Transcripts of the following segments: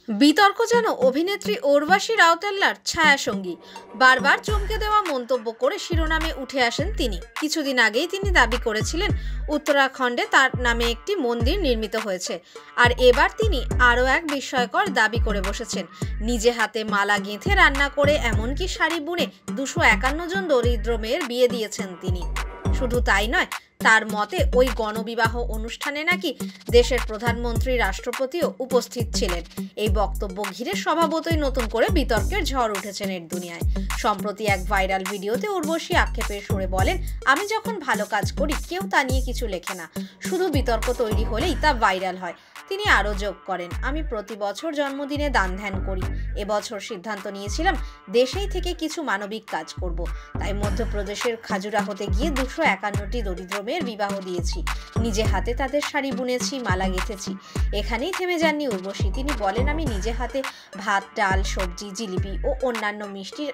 বিতর্ক যেন অভিনেত্রী উর্বশী রাউতেল্লার ছায়াসঙ্গী। বারবার চমকে দেওয়া মন্তব্য করে শিরোনামে উঠে আসেন তিনি। কিছুদিন আগেই তিনি দাবি করেছিলেন উত্তরাখণ্ডে তার নামে একটি মন্দির নির্মিত হয়েছে। আর এবার তিনি আরও এক বিস্ময়কর দাবি করে বসেছেন। নিজে হাতে মালা গেঁথে রান্না করে এমনকি শাড়ি বুনে 251 জন দরিদ্র মেয়ের বিয়ে দিয়েছেন তিনি। শুধু তাই নয়, তার মতে ওই গণবিবাহ অনুষ্ঠানে নাকি দেশের প্রধানমন্ত্রী, রাষ্ট্রপতিও উপস্থিত ছিলেন। এই বক্তব্য ঘিরে স্বভাবতই নতুন করে বিতর্কের ঝড় উঠেছে নেট দুনিয়ায়। সম্প্রতি এক ভাইরাল ভিডিওতে উর্বশী আক্ষেপের সুরে বলেন, আমি যখন ভালো কাজ করি কেউ তা নিয়ে কিছু লেখে না, শুধু বিতর্ক তৈরি হলেই তা ভাইরাল হয়। তিনি আরও যোগ করেন, আমি প্রতি বছর জন্মদিনে দান ধ্যান করি। এবছর সিদ্ধান্ত নিয়েছিলাম দেশেই থেকে কিছু মানবিক কাজ করব। তাই মধ্যপ্রদেশের খাজুরাহোতে গিয়ে 251টি দরিদ্র মেয়ের বিবাহ দিয়েছি। নিজে হাতে তাদের শাড়ি বুনেছি, মালা গেঁথেছি। এখানেই থেমে যাননি উর্বশী। তিনি বলেন, আমি নিজে হাতে ভাত, ডাল, সবজি, জিলিপি ও অন্যান্য মিষ্টি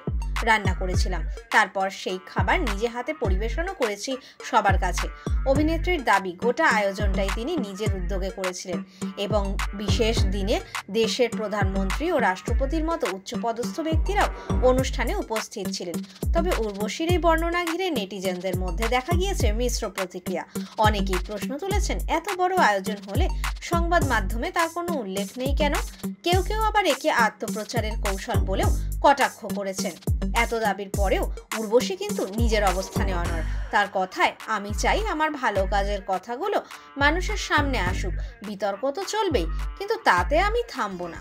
রান্না করেছিলাম। তারপর সেই খাবার নিজে হাতে পরিবেশনও করেছি সবার কাছে। অভিনেত্রীর দাবি, গোটা আয়োজনটাই তিনি নিজের উদ্যোগে করেছিলেন এবং বিশেষ দিনে দেশের প্রধানমন্ত্রী ও রাষ্ট্রপতির মতো উচ্চপদস্থ ব্যক্তিরাও অনুষ্ঠানে উপস্থিত ছিলেন। তবে উর্বশীর এই বর্ণনা ঘিরে নেটিজেনদের মধ্যে দেখা গিয়েছে মিশ্র প্রতিক্রিয়া। অনেকেই প্রশ্ন তুলেছেন, এত বড় আয়োজন হলে সংবাদ মাধ্যমে তার কোনো উল্লেখ নেই কেন? কেউ কেউ আবার একে আত্মপ্রচারের কৌশল বলেও কটাক্ষ করেছেন। এত দাবির পরেও উর্বশী কিন্তু নিজের অবস্থানে অনড়। তার কথায়, আমি চাই আমার ভালো কাজের কথাগুলো মানুষের সামনে আসুক। বিতর্ক তো চলবেই, কিন্তু তাতে আমি থামবো না।